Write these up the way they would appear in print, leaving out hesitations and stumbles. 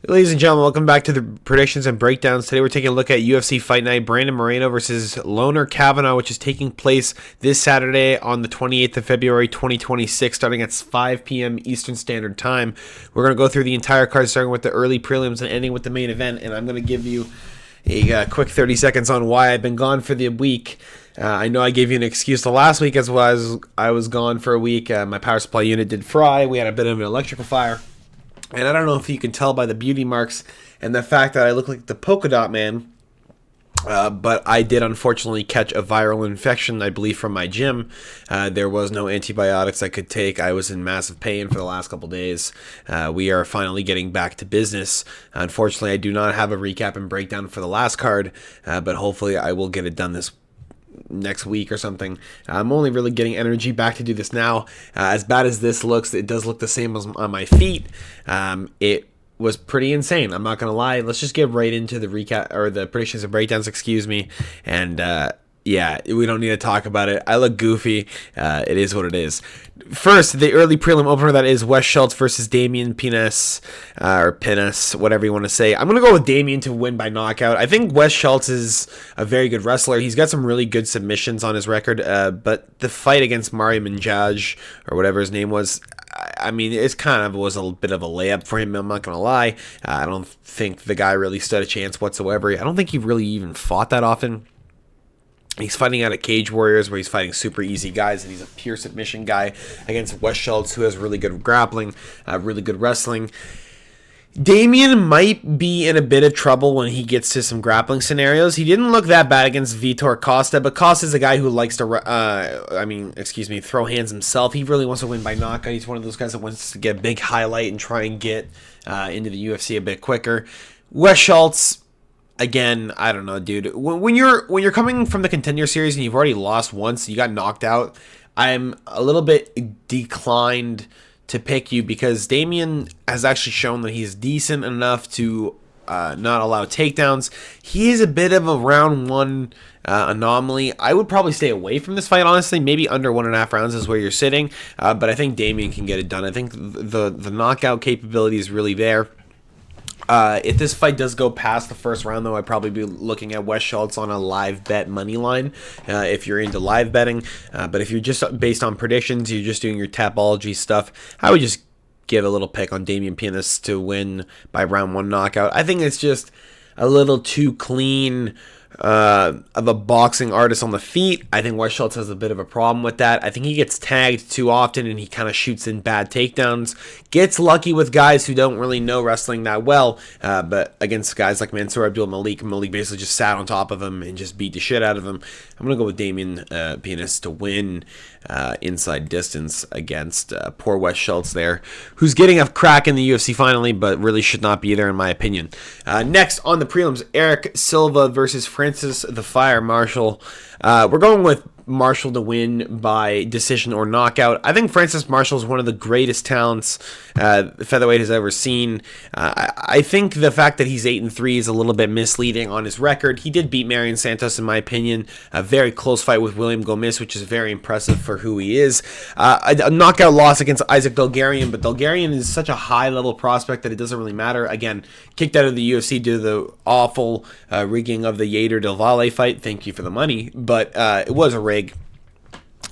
Ladies and gentlemen, welcome back to the predictions and breakdowns. Today we're taking a look at UFC Fight Night, Brandon Moreno versus Lone'er Kavanagh, which is taking place this Saturday on the 28th of February 2026, starting at 5 p.m. Eastern Standard Time. We're going to go through the entire card, starting with the early prelims and ending with the main event, and I'm going to give you a quick 30 seconds on why I've been gone for the week. I know I gave you an excuse the last week as well as I was gone for a week. My power supply unit did fry. We had a bit of an electrical fire. And I don't know if you can tell by the beauty marks and the fact that I look like the polka dot man, but I did unfortunately catch a viral infection, I believe, from my gym. There was no antibiotics I could take. I was in massive pain for the last couple days. We are finally getting back to business. Unfortunately, I do not have a recap and breakdown for the last card, but hopefully I will get it done this next week or something. I'm only really getting energy back to do this now. As bad as this looks, it does look the same as on my feet. It was pretty insane, I'm not gonna lie. Let's just get right into the recap, or the predictions and breakdowns, excuse me. And yeah, we don't need to talk about it. I look goofy. It is what it is. First, the early prelim opener, that is Wes Schultz versus Damian Pinas, or Pinas, whatever you want to say. I'm going to go with Damian to win by knockout. I think Wes Schultz is a very good wrestler. He's got some really good submissions on his record, but the fight against Mario Minjaj, or whatever his name was, I mean, it kind of was a bit of a layup for him, I'm not going to lie. I don't think the guy really stood a chance whatsoever. I don't think he really even fought that often. He's fighting out at Cage Warriors, where he's fighting super easy guys, and he's a pure submission guy against Wes Schultz, who has really good grappling, really good wrestling. Damian might be in a bit of trouble when he gets to some grappling scenarios. He didn't look that bad against Vitor Costa, but Costa's a guy who likes to, throw hands himself. He really wants to win by knockout. He's one of those guys that wants to get a big highlight and try and get into the UFC a bit quicker. Wes Schultz, again, I don't know, dude. When you're coming from the Contender Series and you've already lost once, you got knocked out, I'm a little bit declined to pick you, because Damian has actually shown that he's decent enough to not allow takedowns. He is a bit of a round one anomaly. I would probably stay away from this fight, honestly. Maybe under 1.5 rounds is where you're sitting, but I think Damian can get it done. I think the knockout capability is really there. If this fight does go past the first round, though, I'd probably be looking at Wes Schultz on a live bet money line, if you're into live betting. But if you're just based on predictions, you're just doing your Tapology stuff, I would just give a little pick on Damian Pinas to win by round 1 knockout. I think it's just a little too clean of a boxing artist on the feet. I think Wes Schultz has a bit of a problem with that. I think he gets tagged too often and he kind of shoots in bad takedowns. Gets lucky with guys who don't really know wrestling that well, but against guys like Mansour Abdul Malik basically just sat on top of him and just beat the shit out of him. I'm going to go with Damian Pinas to win inside distance against poor Wes Schultz there, who's getting a crack in the UFC finally, but really should not be there in my opinion. Next on the prelims, Eric Silva versus Francis the Fire Marshall. We're going with Marshall to win by decision or knockout. I think Francis Marshall is one of the greatest talents featherweight has ever seen. I think the fact that he's 8-3 is a little bit misleading on his record. He did beat Marion Santos, in my opinion. A very close fight with William Gomis, which is very impressive for who he is. A knockout loss against Isaac Dulgarian, but Dulgarian is such a high-level prospect that it doesn't really matter. Again, kicked out of the UFC due to the awful rigging of the Yater Del Valle fight. Thank you for the money, but it was a rig.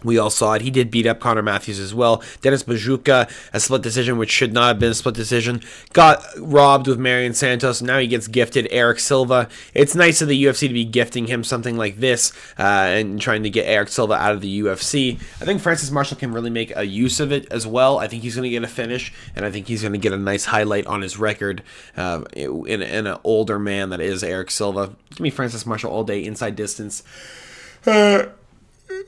We all saw it. He did beat up Connor Matthews as well. Dennis Bajuka, a split decision, which should not have been a split decision. Got robbed with Marion Santos. Now he gets gifted Eric Silva. It's nice of the UFC to be gifting him something like this and trying to get Eric Silva out of the UFC. I think Francis Marshall can really make a use of it as well. I think he's going to get a finish, and I think he's going to get a nice highlight on his record in an older man that is Eric Silva. Give me Francis Marshall all day, inside distance.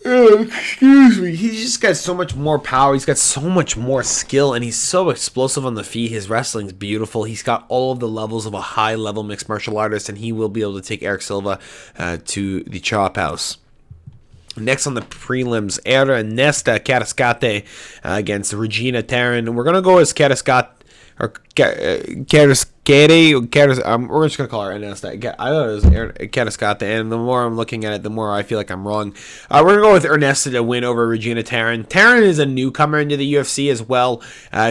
Excuse me. He's just got so much more power. He's got so much more skill, and he's so explosive on the feet. His wrestling's beautiful. He's got all of the levels of a high-level mixed martial artist, and he will be able to take Eric Silva to the chop house. Next on the prelims, Ernesto Carrascate against Regina Taryn. We're going to go as or Kariscate. We're just gonna call her Ernesta. I thought it was Kariscate, and the more I'm looking at it, the more I feel like I'm wrong. We're gonna go with Ernesta to win over Regina Taran. Taran is a newcomer into the UFC as well.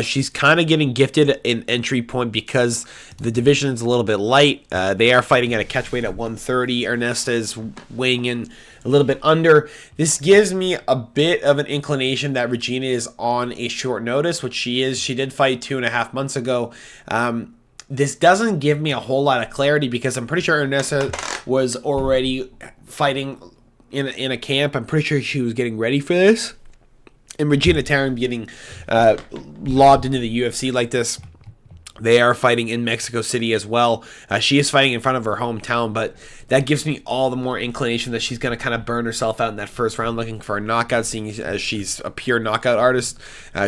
She's kind of getting gifted an entry point because the division is a little bit light. They are fighting at a catch weight at 130. Ernesta is weighing in a little bit under. This gives me a bit of an inclination that Regina is on a short notice, which she is. She did fight 2.5 months ago. This doesn't give me a whole lot of clarity because I'm pretty sure Ernesta was already fighting in a camp. I'm pretty sure she was getting ready for this. And Regina Taran getting lobbed into the UFC like this. They are fighting in Mexico City as well. She is fighting in front of her hometown, but that gives me all the more inclination that she's going to kind of burn herself out in that first round looking for a knockout, seeing as she's a pure knockout artist.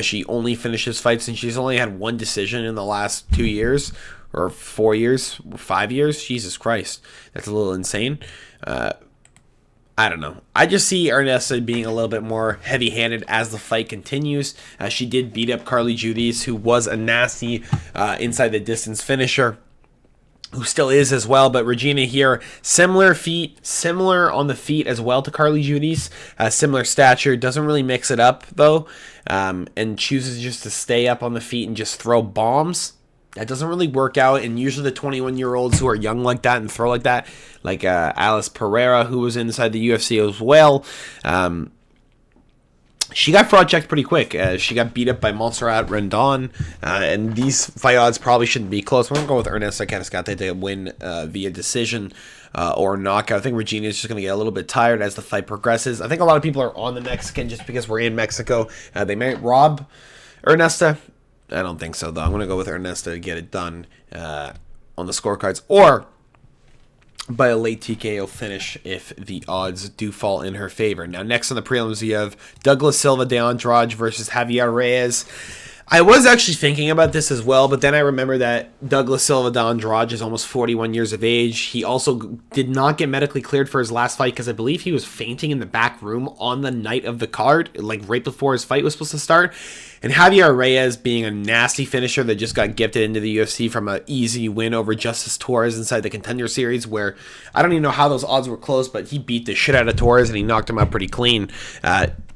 She only finishes fights, and she's only had one decision in the last 2 years, or 4 years, or 5 years. Jesus Christ. That's a little insane. I don't know. I just see Ernesta being a little bit more heavy-handed as the fight continues. She did beat up Carly Judice, who was a nasty inside the distance finisher, who still is as well. But Regina here, similar feet, similar on the feet as well to Carly Judice. Similar stature, doesn't really mix it up though, and chooses just to stay up on the feet and just throw bombs. That doesn't really work out, and usually the 21-year-olds who are young like that and throw like that, like Alice Pereira, who was inside the UFC as well, she got fraud checked pretty quick. She got beat up by Montserrat Rendon, and these fight odds probably shouldn't be close. We're going to go with Ernesta Kariscate to win via decision or knockout. I think Regina is just going to get a little bit tired as the fight progresses. I think a lot of people are on the Mexican just because we're in Mexico. They might rob Ernesta. I don't think so, though. I'm going to go with Ernesta to get it done on the scorecards, or by a late TKO finish if the odds do fall in her favor. Now, next on the prelims, we have Douglas Silva de Andrade versus Javier Reyes. I was actually thinking about this as well, but then I remember that Douglas Silva de Andrade is almost 41 years of age. He also did not get medically cleared for his last fight because I believe he was fainting in the back room on the night of the card, like right before his fight was supposed to start. And Javier Reyes, being a nasty finisher that just got gifted into the UFC from an easy win over Justice Torres inside the Contender Series, where I don't even know how those odds were close, but he beat the shit out of Torres and he knocked him out pretty clean.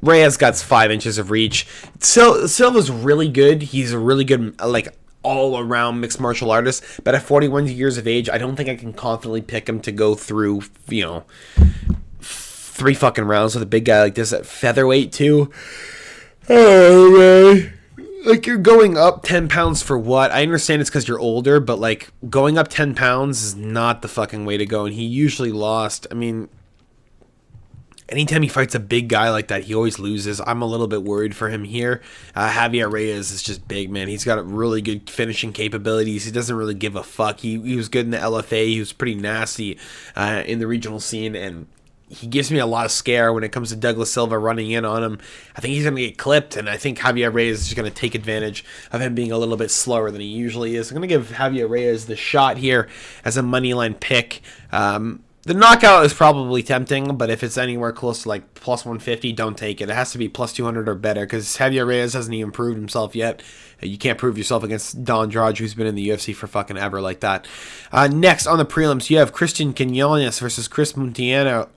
Reyes got 5 inches of reach. Silva's really good. He's a really good, like, all-around mixed martial artist. But at 41 years of age, I don't think I can confidently pick him to go through, 3 fucking rounds with a big guy like this at featherweight, too. Oh, man. Like, you're going up 10 pounds for what? I understand it's because you're older, but, like, going up 10 pounds is not the fucking way to go. And he usually lost. I mean, anytime he fights a big guy like that, he always loses. I'm a little bit worried for him here. Javier Reyes is just big, man. He's got really good finishing capabilities. He doesn't really give a fuck. He was good in the LFA. He was pretty nasty in the regional scene, and he gives me a lot of scare when it comes to Douglas Silva running in on him. I think he's going to get clipped, and I think Javier Reyes is just going to take advantage of him being a little bit slower than he usually is. I'm going to give Javier Reyes the shot here as a moneyline pick. The knockout is probably tempting, but if it's anywhere close to like plus 150, don't take it. It has to be plus 200 or better because Javier Reyes hasn't even proved himself yet. You can't prove yourself against Don Andrade, who's been in the UFC for fucking ever like that. Next on the prelims, you have Christian Quinones versus Chris Muntino.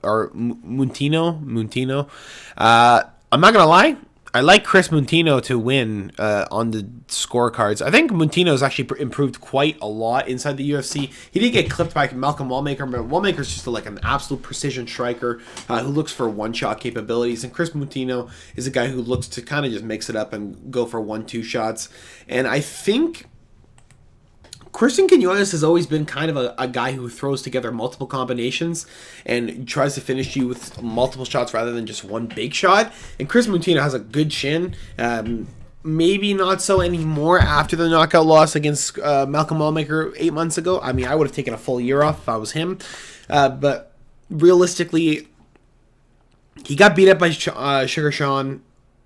I'm not going to lie. I like Chris Muntino to win on the scorecards. I think Muntino's actually improved quite a lot inside the UFC. He did get clipped by Malcolm Wallmaker, but Wallmaker's just like an absolute precision striker who looks for one-shot capabilities. And Chris Muntino is a guy who looks to kind of just mix it up and go for 1-2 shots. And I think Christian Quinones has always been kind of a guy who throws together multiple combinations and tries to finish you with multiple shots rather than just one big shot. And Chris Muntino has a good chin. Maybe not so anymore after the knockout loss against Malcolm Wallmaker 8 months ago. I mean, I would have taken a full year off if I was him. But realistically, he got beat up by Sugar Sean.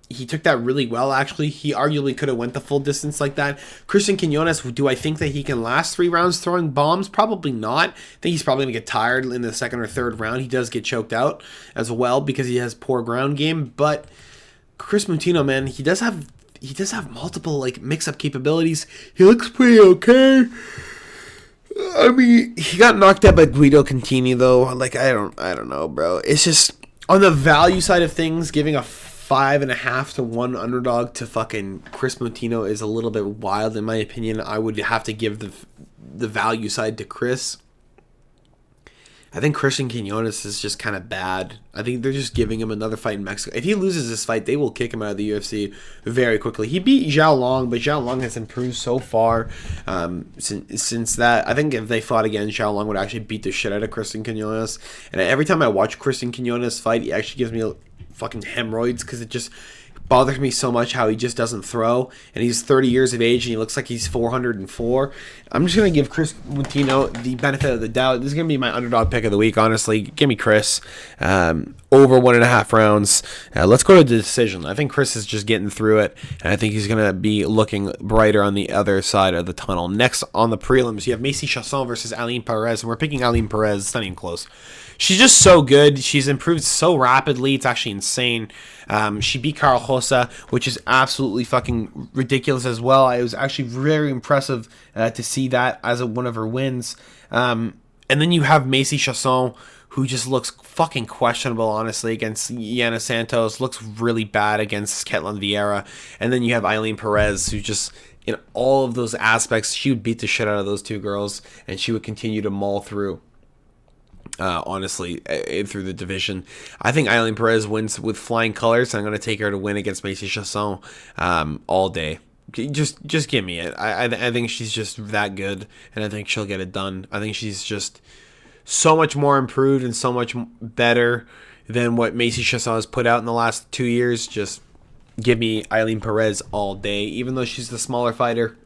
He took that really well, actually. He arguably could have went the full distance like that. Christian Quinones, do I think that he can last 3 rounds throwing bombs? Probably not. I think he's probably going to get tired in the second or third round. He does get choked out as well because he has poor ground game. But Chris Muntino, man, he does have he does have multiple like mix-up capabilities. He looks pretty okay. I mean, he got knocked out by Guido Contini though. Like I don't know, bro. It's just on the value side of things, giving a 5.5 to 1 underdog to fucking Chris Moutinho is a little bit wild in my opinion. I would have to give the value side to Chris. I think Christian Quinones is just kind of bad. I think they're just giving him another fight in Mexico. If he loses this fight, they will kick him out of the UFC very quickly. He beat Zhao Long, but Zhao Long has improved so far since that. I think if they fought again, Zhao Long would actually beat the shit out of Christian Quinones. And every time I watch Christian Quinones fight, he actually gives me fucking hemorrhoids because it just bothers me so much how he just doesn't throw, and he's 30 years of age and he looks like he's 404. I'm just going to give Chris Moutinho the benefit of the doubt. This is going to be my underdog pick of the week, honestly. Give me Chris over 1.5 rounds. Let's go to the decision. I think Chris is just getting through it, and I think he's going to be looking brighter on the other side of the tunnel. Next on the prelims, you have Macy Chasson versus Aline Perez, and we're picking Aline Perez. It's not even close. She's just so good. She's improved so rapidly. It's actually insane. She beat Carl Rosa, which is absolutely fucking ridiculous as well. It was actually very impressive to see that as one of her wins. And then you have Macy Chasson, who just looks fucking questionable, honestly, against Yana Santos. Looks really bad against Ketlin Vieira. And then you have Aline Perez, who just, in all of those aspects, she would beat the shit out of those two girls, and she would continue to maul through. Honestly, through the division. I think Aline Perez wins with flying colors, and I'm going to take her to win against Macy Chasson all day. Just give me it. I think she's just that good, and I think she'll get it done. I think she's just so much more improved and so much better than what Macy Chasson has put out in the last 2 years. Just give me Aline Perez all day. Even though she's the smaller fighter,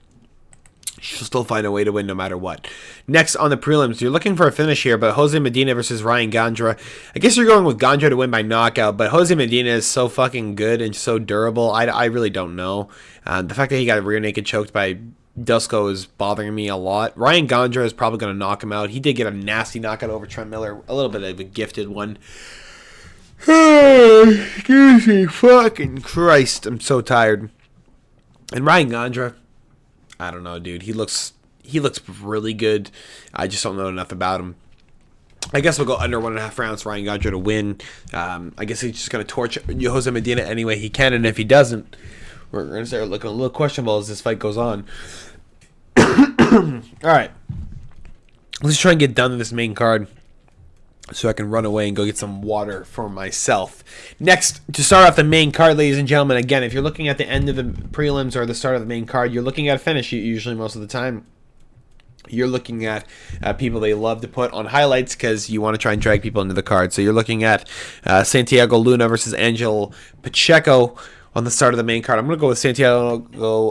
she'll still find a way to win no matter what. Next on the prelims, you're looking for a finish here, but Jose Medina versus Ryan Gondra. I guess you're going with Gondra to win by knockout, but Jose Medina is so fucking good and so durable. I really don't know. The fact that he got rear naked choked by Dusko is bothering me a lot. Ryan Gondra is probably going to knock him out. He did get a nasty knockout over Trent Miller, a little bit of a gifted one. Excuse me, fucking Christ, I'm so tired. And Ryan Gondra, I don't know, dude. He looks really good. I just don't know enough about him. I guess we'll go under 1.5 rounds. Ryan Gondra to win. I guess he's just going to torch Jose Medina any way he can, and if he doesn't, we're going to start looking a little questionable as this fight goes on. All right. Let's try and get done to this main card so I can run away and go get some water for myself. Next, to start off the main card, ladies and gentlemen, again, if you're looking at the end of the prelims or the start of the main card, you're looking at a finish usually most of the time. You're looking at people they love to put on highlights because you want to try and drag people into the card. So you're looking at Santiago Luna versus Angel Pacheco on the start of the main card. I'm going to go with Santiago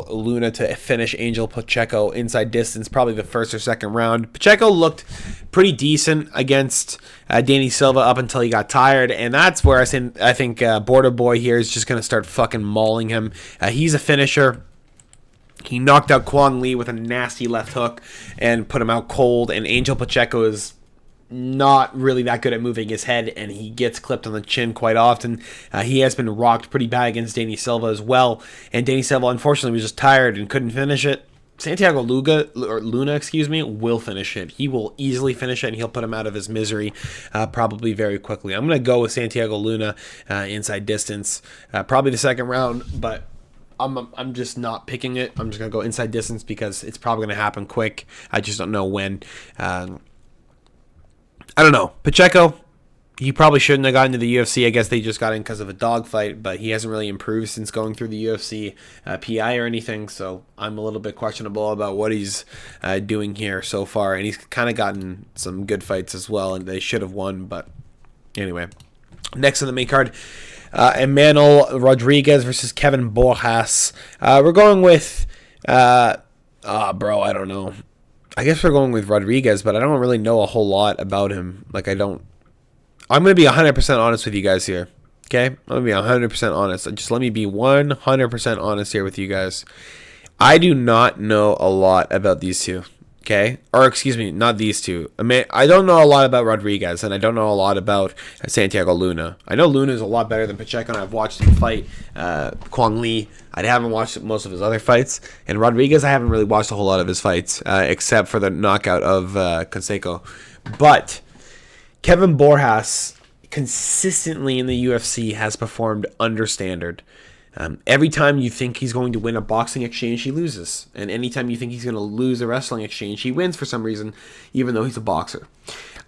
Luna to finish Angel Pacheco inside distance, probably the first or second round. Pacheco looked pretty decent against Danny Silva up until he got tired, and that's where I think Border Boy here is just going to start fucking mauling him. He's a finisher. He knocked out Kwang Lee with a nasty left hook and put him out cold, and Angel Pacheco is not really that good at moving his head, and he gets clipped on the chin quite often. He has been rocked pretty bad against Danny Silva as well, and Danny Silva unfortunately was just tired and couldn't finish it. Santiago Luna, will finish it. He will easily finish it, and he'll put him out of his misery probably very quickly. I'm going to go with Santiago Luna inside distance, probably the second round, but I'm just not picking it. I'm just going to go inside distance because it's probably going to happen quick. I just don't know when. I don't know. Pacheco, he probably shouldn't have gotten to the UFC. I guess they just got in because of a dogfight, but he hasn't really improved since going through the UFC PI or anything, so I'm a little bit questionable about what he's doing here so far, and he's kind of gotten some good fights as well, and they should have won, but anyway. Next on the main card, Emmanuel Rodriguez versus Kevin Borjas. We're going with, I don't know. I guess we're going with Rodriguez, but I don't really know a whole lot about him. I'm going to be 100% honest with you guys here. Okay? I'm going to be 100% honest. Just let me be 100% honest here with you guys. I do not know a lot about these two. Okay, or excuse me, not these two. I don't know a lot about Rodriguez, and I don't know a lot about Santiago Luna. I know Luna is a lot better than Pacheco, and I've watched him fight Kwang Lee. I haven't watched most of his other fights, and Rodriguez, I haven't really watched a whole lot of his fights, except for the knockout of Canseco. But Kevin Borjas consistently in the UFC has performed under standard. Every time you think he's going to win a boxing exchange, he loses. And anytime you think he's going to lose a wrestling exchange, he wins for some reason, even though he's a boxer.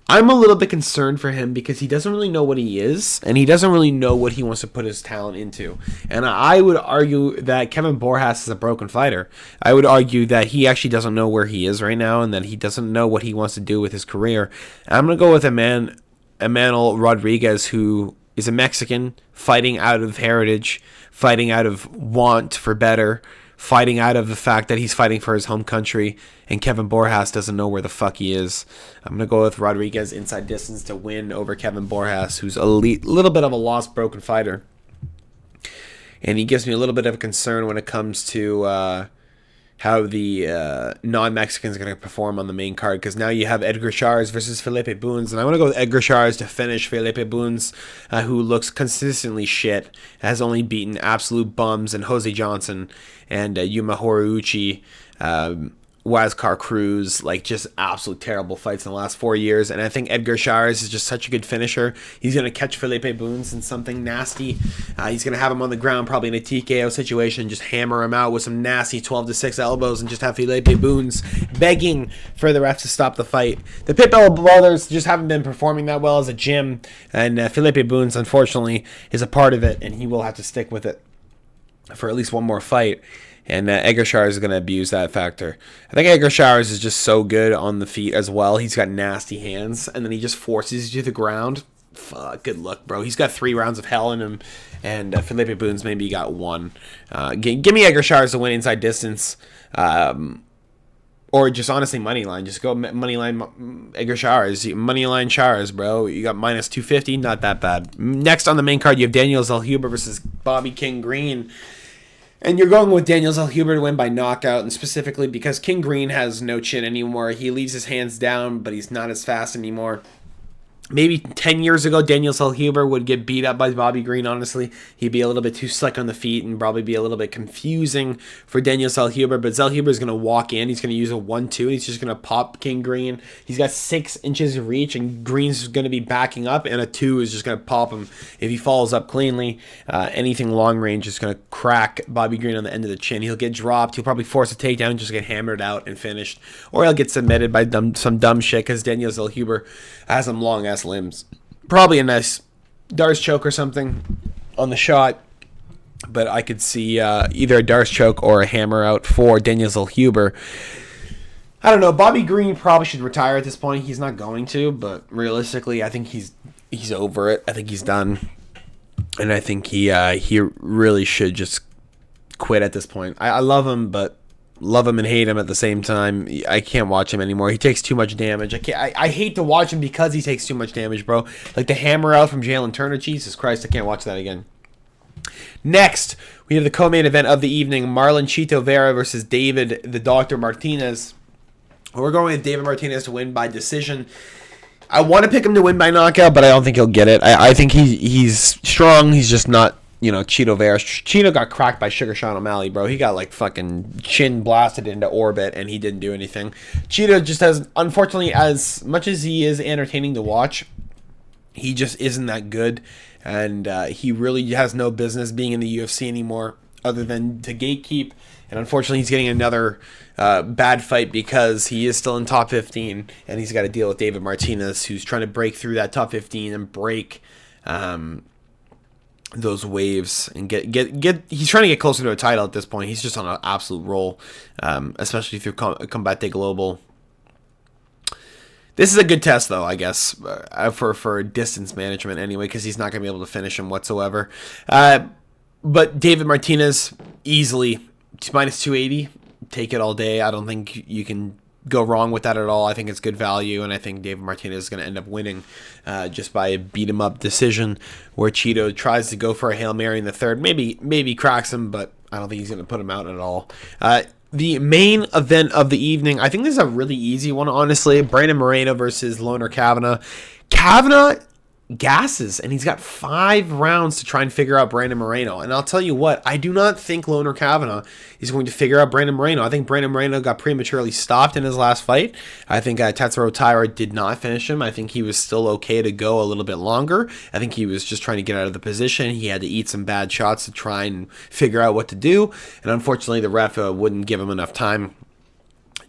I'm a little bit concerned for him because he doesn't really know what he is, and he doesn't really know what he wants to put his talent into. And I would argue that Kevin Borjas is a broken fighter. I would argue that he actually doesn't know where he is right now, and that he doesn't know what he wants to do with his career. I'm going to go with Emmanuel Rodriguez, who is a Mexican fighting out of heritage, fighting out of want for better, fighting out of the fact that he's fighting for his home country, and Kevin Borjas doesn't know where the fuck he is. I'm going to go with Rodriguez inside distance to win over Kevin Borjas, who's a little bit of a lost, broken fighter. And he gives me a little bit of a concern when it comes to how the non-Mexicans are going to perform on the main card, because now you have Edgar Chairez versus Felipe Bunes, and I want to go with Edgar Chairez to finish Felipe Bunes, who looks consistently shit, has only beaten absolute bums and Jose Johnson and Yuma Horiuchi, Huáscar Cruz, like just absolute terrible fights in the last 4 years. And I think Edgar Chairez is just such a good finisher. He's going to catch Felipe Bunes in something nasty. He's going to have him on the ground, probably in a TKO situation, just hammer him out with some nasty 12-6 elbows and just have Felipe Bunes begging for the refs to stop the fight. The Pitbull brothers just haven't been performing that well as a gym, and Felipe Bunes, unfortunately, is a part of it, and he will have to stick with it for at least one more fight. And Edgar Chairez is going to abuse that factor. I think Edgar Chairez is just so good on the feet as well. He's got nasty hands, and then he just forces you to the ground. Fuck, good luck, bro. He's got 3 rounds of hell in him, and Felipe Bunes maybe got 1. Give me Edgar Chairez to win inside distance, or just honestly money line. Just go money line Edgar Chairez. Money line Chairez, bro. You got minus 250, not that bad. Next on the main card, you have Daniel Zellhuber versus Bobby King Green. And you're going with Daniel Zellhuber to win by knockout, and specifically because King Green has no chin anymore. He leaves his hands down, but he's not as fast anymore. Maybe 10 years ago, Daniel Zellhuber would get beat up by Bobby Green, honestly. He'd be a little bit too slick on the feet and probably be a little bit confusing for Daniel Zellhuber. But Zellhuber is going to walk in. He's going to use a 1-2, and he's just going to pop King Green. He's got 6 inches of reach, and Green's going to be backing up, and a 2 is just going to pop him. If he follows up cleanly, anything long range is going to crack Bobby Green on the end of the chin. He'll get dropped. He'll probably force a takedown and just get hammered out and finished. Or he'll get submitted by some dumb shit because Daniel Zellhuber has some long-ass limbs. Probably a nice Darce choke or something on the shot, but I could see either a Darce choke or a hammer out for Daniel Zellhuber. I don't know. Bobby Green probably should retire at this point. He's not going to, but realistically, I think he's over it. I think he's done, and I think he really should just quit at this point. I love him, but love him and hate him at the same time. I can't watch him anymore. He takes too much damage. I hate to watch him because he takes too much damage, bro. Like the hammer out from Jalen Turner. Jesus Christ, I can't watch that again. Next, we have the co-main event of the evening: Marlon Chito Vera versus David the Doctor Martinez. We're going with David Martinez to win by decision. I want to pick him to win by knockout, but I don't think he'll get it. I think he's strong. He's just not, Chito Vera. Chito got cracked by Sugar Sean O'Malley, bro. He got like fucking chin blasted into orbit, and he didn't do anything. Chito just has, unfortunately, as much as he is entertaining to watch, he just isn't that good, and he really has no business being in the UFC anymore, other than to gatekeep. And unfortunately, he's getting another bad fight because he is still in top 15, and he's got to deal with David Martinez, who's trying to break through that top 15 and break those waves and get. He's trying to get closer to a title at this point. He's just on an absolute roll, especially through Combate Global. This is a good test, though, I guess, for distance management anyway, because he's not going to be able to finish him whatsoever. But David Martinez, easily, minus 280, take it all day. I don't think you can go wrong with that at all. I think it's good value, and I think David Martinez is going to end up winning just by a beat-him-up decision, where Chito tries to go for a Hail Mary in the third. Maybe cracks him, but I don't think he's going to put him out at all. The main event of the evening, I think this is a really easy one, honestly. Brandon Moreno versus Lone'er Kavanagh. Kavanagh gasses, and he's got 5 rounds to try and figure out Brandon Moreno. And I'll tell you what, I do not think Lone'er Kavanagh is going to figure out Brandon Moreno. I think Brandon Moreno got prematurely stopped in his last fight. I think Tatsuro Taira did not finish him. I think he was still okay to go a little bit longer. I think he was just trying to get out of the position. He had to eat some bad shots to try and figure out what to do. And unfortunately, the ref wouldn't give him enough time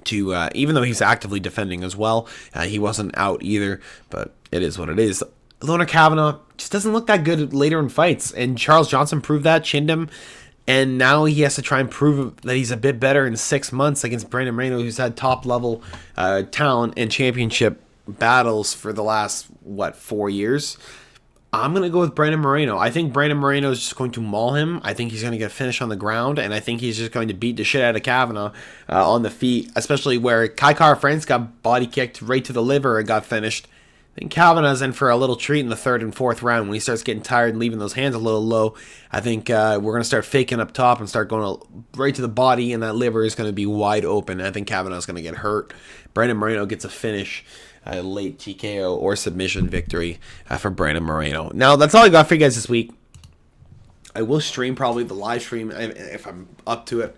to, even though he's actively defending as well, he wasn't out either, but it is what it is. Lone'er Kavanagh just doesn't look that good later in fights, and Charles Johnson proved that, chinned him, and now he has to try and prove that he's a bit better in 6 months against Brandon Moreno, who's had top-level talent and championship battles for the last, 4 years? I'm going to go with Brandon Moreno. I think Brandon Moreno is just going to maul him. I think he's going to get a finish on the ground, and I think he's just going to beat the shit out of Kavanagh on the feet, especially where Kai Kara-France got body kicked right to the liver and got finished. I think Kavanagh's in for a little treat in the 3rd and 4th round when he starts getting tired and leaving those hands a little low. I think we're going to start faking up top and start going right to the body, and that liver is going to be wide open. I think Kavanagh's going to get hurt. Brandon Moreno gets a finish, late TKO or submission victory for Brandon Moreno. Now, that's all I got for you guys this week. I will stream probably the live stream if I'm up to it.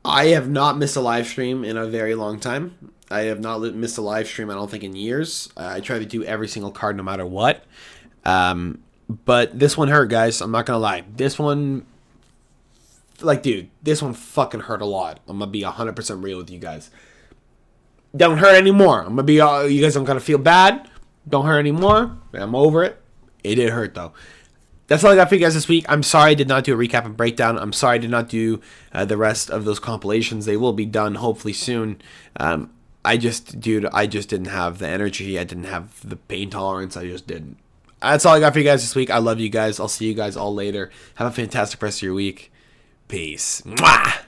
I have not missed a live stream in a very long time. I have not missed a live stream, I don't think, in years. I try to do every single card no matter what. But this one hurt, guys. I'm not going to lie. This one, dude, this one fucking hurt a lot. I'm going to be 100% real with you guys. Don't hurt anymore. I'm going to be, you guys don't got to feel bad. Don't hurt anymore. I'm over it. It did hurt, though. That's all I got for you guys this week. I'm sorry I did not do a recap and breakdown. I'm sorry I did not do the rest of those compilations. They will be done hopefully soon. I just didn't have the energy. I didn't have the pain tolerance. I just didn't. That's all I got for you guys this week. I love you guys. I'll see you guys all later. Have a fantastic rest of your week. Peace. Mwah!